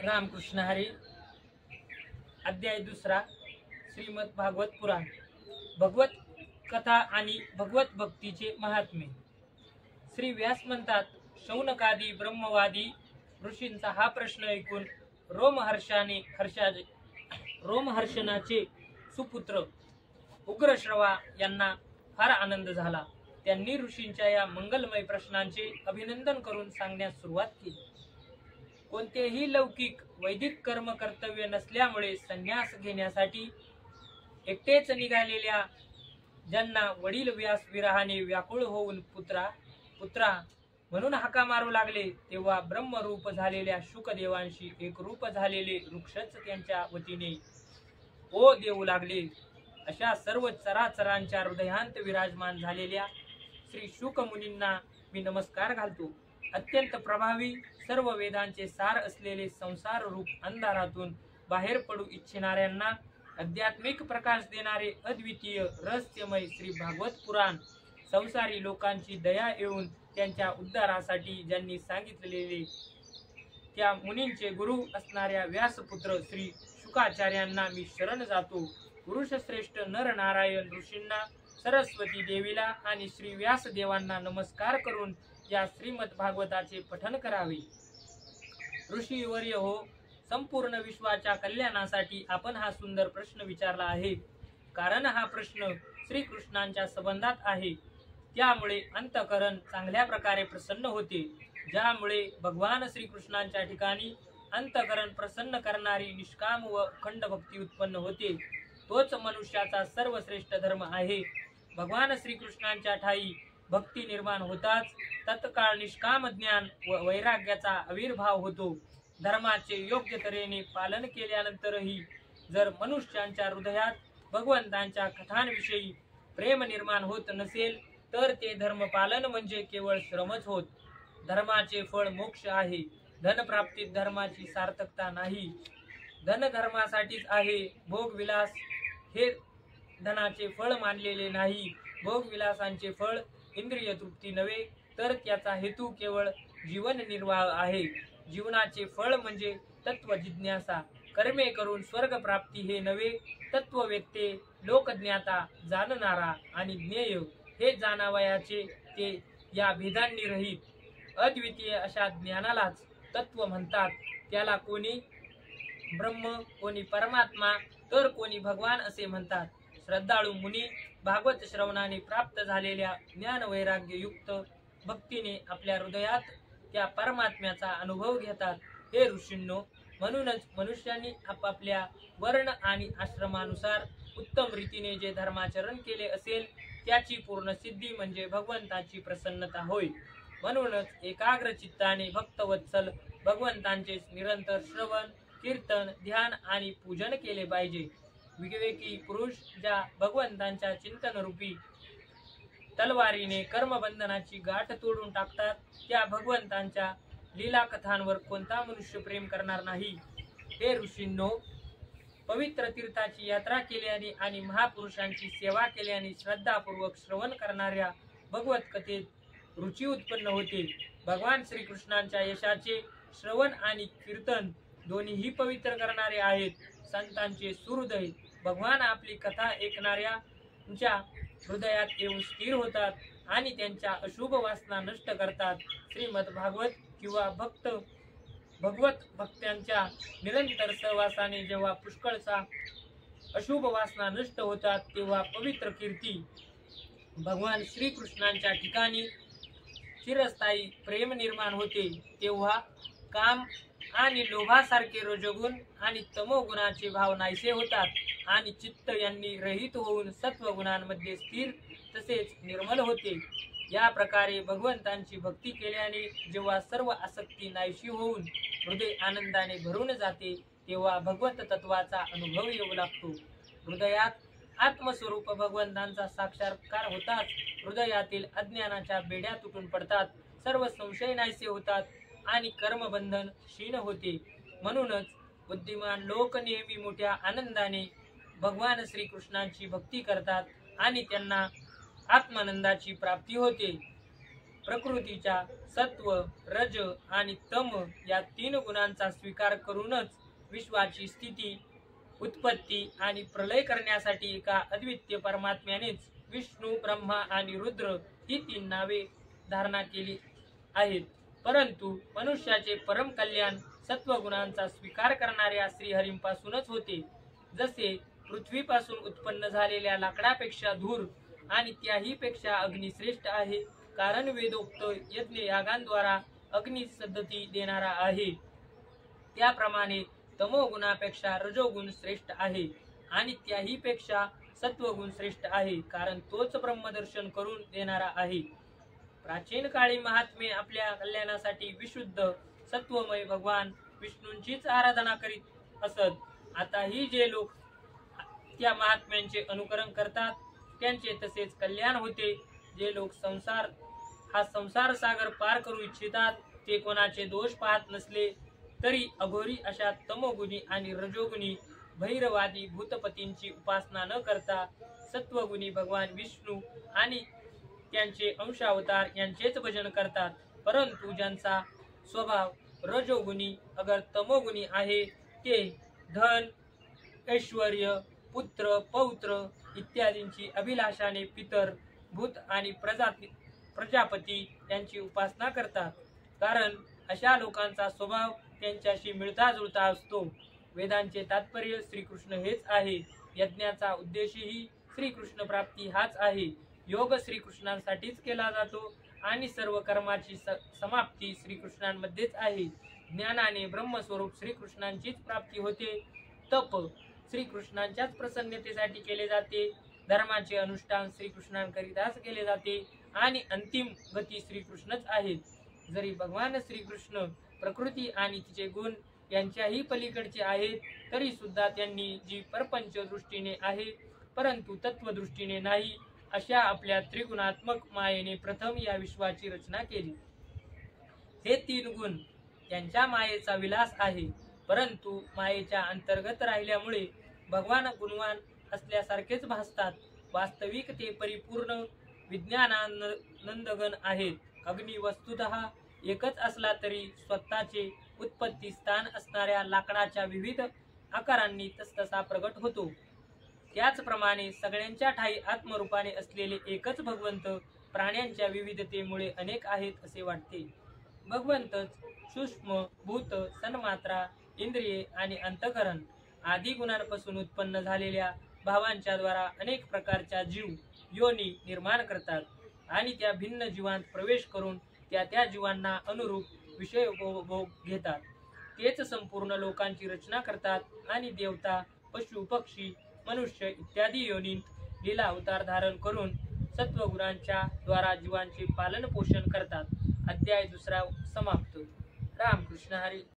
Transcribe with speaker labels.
Speaker 1: रामकृष्ण हरी। अध्याय दुसरा, श्रीमद भागवत पुराण, भगवत कथा आणि भगवत भक्तीचे महात्म्य। श्री व्यास म्हणतात, शौनकादी ब्रह्मवादी ऋषींचा हा प्रश्न ऐकून रोमहर्षणाचे सुपुत्र उग्रश्रवा यांना फार आनंद झाला। त्यांनी ऋषींच्या या मंगलमय प्रश्नांचे अभिनंदन करून सांगण्यास सुरुवात केली। कोणतेही लौकिक वैदिक कर्म कर्तव्य नसल्यामुळे संन्यास घेण्यासाठी एकटेच निघालेल्या ज्यांना वडील व्यास विरहाने व्याकुळ होऊन पुत्रा म्हणून हाका मारू लागले, तेव्हा ब्रह्मरूप झालेल्या शुकदेवांशी एक रूप झालेले वृक्षच त्यांच्या वतीने ओ देऊ लागले। अशा सर्व चराचरांच्या हृदयांत विराजमान झालेल्या श्री शुक मुनींना मी नमस्कार घालतो। अत्यंत प्रभावी सर्व वेदांचे सार असलेले संसार रूप अंधारातून बाहेर पडू इच्छिणाऱ्यांना आध्यात्मिक प्रकाश देणारे अद्वितीय रहस्यमय श्री भागवत पुराण संसारी लोकांची दया येऊन त्यांच्या उद्धारासाठी ज्यांनी सांगितलेले त्या मुनींचे गुरु असणाऱ्या व्यासपुत्र श्री शुकाचार्यांना मी शरण जातो। पुरुषश्रेष्ठ नर नारायण ऋषींना, सरस्वती देवीला आणि श्री व्यास देवांना नमस्कार करून या श्रीमद भागवताचे पठन करावे। ऋषीवर्य हो, संपूर्ण विश्वाच्या कल्याणासाठी आपण हा सुंदर प्रश्न विचारला आहे। कारण हा प्रश्न श्रीकृष्णांच्या संबंधात आहे। त्यामुळे अंतःकरण चांगल्या प्रकारे प्रसन्न होते, ज्यामुळे भगवान श्रीकृष्णांच्या ठिकाणी अंतःकरण प्रसन्न करणारी निष्काम व अखंड भक्ती उत्पन्न होते। तोच मनुष्याचा सर्वश्रेष्ठ धर्म आहे। भगवान श्रीकृष्णांच्या ठाई भक्ती निर्माण होताच तत्काळ निष्काम ज्ञान व वैराग्याचा आविर्भाव होतो। धर्माचे योग्य तऱ्हेने पालन केल्यानंतरही जर मनुष्यांच्या हृदयात भगवंतांच्या कथांविषयी प्रेम निर्माण होत नसेल तर ते धर्म पालन म्हणजे केवळ श्रमच होत। धर्माचे फळ मोक्ष आहे। धन प्राप्तीत धर्माची सार्थकता नाही। धन धर्मासाठीच आहे। भोगविलास हे धनाचे फळ मानलेले नाही। भोगविलासांचे फळ इंद्रिय तृप्ती नव्हे, तर त्याचा हेतू केवळ जीवन निर्वाह आहे। जीवनाचे फळ म्हणजे तत्व जिज्ञासा। कर्मे करून स्वर्ग प्राप्ती हे नव्हे, तत्व व्यक्ते लोकज्ञाता जाणणारा आणि ज्ञेय हे जाणावयाचे ते या भेदांनी रहित अद्वितीय अशा ज्ञानालाच तत्व म्हणतात। त्याला कोणी ब्रह्म, कोणी परमात्मा, तर कोणी भगवान असे म्हणतात। श्रद्धाळू मुनी भागवत श्रवणाने प्राप्त झालेल्या ज्ञान वैराग्य युक्त भक्तीने आपल्या हृदयात त्या परमात्म्याचा अनुभव घेतात। हे ऋषींनो, म्हणूनच मनुष्यांनी आपापल्या वर्ण आणि आश्रमानुसार उत्तम रीतीने जे धर्माचरण केले असेल त्याची पूर्ण सिद्धी म्हणजे भगवंताची प्रसन्नता होय। म्हणूनच एकाग्र चित्ताने भक्तवत्सल भगवंतांचे निरंतर श्रवण, कीर्तन, ध्यान आणि पूजन केले पाहिजे। विवेकी पुरुष ज्या भगवंतांच्या चिंतनरूपी तलवारीने कर्मबंधनाची गाठ तोडून टाकतात, त्या भगवंतांच्या लीला कथांवर कोणता मनुष्य प्रेम करणार नाही। हे ऋषींनो, पवित्र तीर्थाची यात्रा केल्याने आणि महापुरुषांची सेवा केल्याने श्रद्धापूर्वक श्रवण करणाऱ्या भगवत कथेत रुची उत्पन्न होते। भगवान श्रीकृष्णांच्या यशाचे श्रवण आणि कीर्तन दोन्हीही पवित्र करणारे आहेत। संतांचे सुहृदय भगवान आपली कथा ऐकणाऱ्यांच्या हृदयात येऊन स्थिर होतात आणि त्यांच्या अशुभ वासना नष्ट करतात। श्रीमद भागवत किंवा भगवत भक्त्यांच्या निरंतर सहवासाने जेव्हा पुष्कळचा अशुभ वासना नष्ट होतात, तेव्हा पवित्र कीर्ती भगवान श्रीकृष्णांच्या ठिकाणी चिरस्थायी प्रेम निर्माण होते। तेव्हा काम आणि लोभासारखे रजोगुण आणि तमोगुणाचे भाव नाहीसे होतात आणि चित्त यांनी रहित होऊन सत्वगुणांमध्ये स्थिर तसेच निर्मल होते। या प्रकारे भगवंतांची भक्ती केल्याने जेव्हा सर्व आसक्ती नाहीशी होऊन हृदय आनंदाने भरून जाते, तेव्हा भगवत तत्वाचा अनुभव येऊ लागतो। हृदयात आत्मस्वरूप भगवंतांचा साक्षात्कार होताच हृदयातील अज्ञानाच्या बेड्या तुटून पडतात, सर्व संशय नाहीसे होतात आणि कर्मबंधन क्षीण होते। म्हणूनच बुद्धिमान लोक नेहमी मोठ्या आनंदाने भगवान श्रीकृष्णांची भक्ती करतात आणि त्यांना आत्मानंदाची प्राप्ती होते। प्रकृतीच्या सत्व, रज आणि तम या 3 गुणांचा स्वीकार करूनच विश्वाची स्थिती, उत्पत्ती आणि प्रलय करण्यासाठी एका अद्वितीय परमात्म्यानेच विष्णू, ब्रह्मा आणि रुद्र ही 3 नावे धारणा केली आहेत. परंतु मनुष्याचे परम कल्याण सत्वगुणांचा स्वीकार करणाऱ्या श्रीहरींपासूनच होते. जसे पृथ्वीपासून उत्पन्न झालेल्या लाकडापेक्षा धूर आणि त्याही पेक्षा अग्नी श्रेष्ठ आहे, कारण वेदोक्त यज्ञ यागांद्वारा अग्नी सद्गती देणारा आहे. त्याप्रमाणे तमोगुणापेक्षा रजोगुण श्रेष्ठ आहे आणि त्याही पेक्षा सत्वगुण श्रेष्ठ आहे, कारण तोच ब्रह्मदर्शन करून देणारा आहे. प्राचीन काळी महात्मे आपल्या कल्याणासाठी विशुद्ध सत्वमय भगवान विष्णूंचीच आराधना करीत असत. आताही जे लोक त्या महात्म्यांचे अनुकरण करतात त्यांचे तसेच कल्याण होते. जे लोक संसार सागर पार करू इच्छितात ते कोणाचे दोष पाहत नसले तरी अघोरी अशा तमोगुणी आणि रजोगुणी भैरवादी भूतपतींची उपासना न करता सत्वगुणी भगवान विष्णू आणि त्यांचे अंशावतार यांचेच भजन करतात. परंतु ज्यांचा स्वभाव रजोगुणी अगर तमोगुणी आहे ते धन, ऐश्वर्य, पुत्र, पौत्र इत्यादींची अभिलाषाने पितर, भूत आणि प्रजापती यांची उपासना करतात. कारण अशा लोकांचा स्वभाव त्यांच्याशी मिळता जुळता असतो. वेदांचे तात्पर्य श्रीकृष्ण हेच आहे. यज्ञाचा उद्देशही श्रीकृष्ण प्राप्ती हाच आहे. योग श्रीकृष्णांसाठीच केला जातो आणि सर्व कर्माची समाप्ती श्रीकृष्णांमध्येच आहे. ज्ञानाने ब्रह्मस्वरूप श्रीकृष्णांचीच प्राप्ती होते. तप श्रीकृष्णांच्याच प्रसन्नतेसाठी केले जाते. धर्माचे अनुष्ठान श्रीकृष्णांकरिताच केले जाते आणि अंतिम गती श्रीकृष्णच आहेत. जरी भगवान श्रीकृष्ण प्रकृती आणि तिचे गुण यांच्याही पलीकडचे आहेत तरी सुद्धा त्यांनी जी परपंच दृष्टीने आहे परंतु तत्वदृष्टीने नाही अशा आपल्या त्रिगुणात्मक मायेने प्रथम या विश्वाची रचना केली. हे 3 गुण त्यांच्या मायेचा विलास आहे, परंतु मायेच्या अंतर्गत राहिल्यामुळे भगवान गुणवान असल्यासारखेच भासतात. वास्तविक ते परिपूर्ण विज्ञानानंदगण आहेत. अग्नी वस्तुतः एकच असला तरी स्वतःचे उत्पत्ती स्थान असणाऱ्या लाकडाच्या विविध आकारांनी तसतसा प्रगट होतो. त्याचप्रमाणे सगळ्यांच्या ठाई आत्मरूपाने असलेले एकच भगवंत प्राण्यांच्या विविधतेमुळे अनेक आहेत असे वाटते. भगवंतच सूक्ष्म भूत, सन्मात्रा, इंद्रिये आणि अंतःकरण आदी गुणांपासून उत्पन्न झालेल्या भावांच्या द्वारा अनेक प्रकारच्या जीव योनी निर्माण करतात आणि त्या भिन्न जीवांत प्रवेश करून त्या जीवांना अनुरूप विषयोपभोग घेतात. तेच संपूर्ण लोकांची रचना करतात आणि देवता, पशु, पक्षी, मनुष्य इत्यादी योनींत लीला अवतार धारण करून सत्वगुणांच्या द्वारा जीवांचे पालन पोषण करतात. अध्याय 2 समाप्त. रामकृष्ण हरी.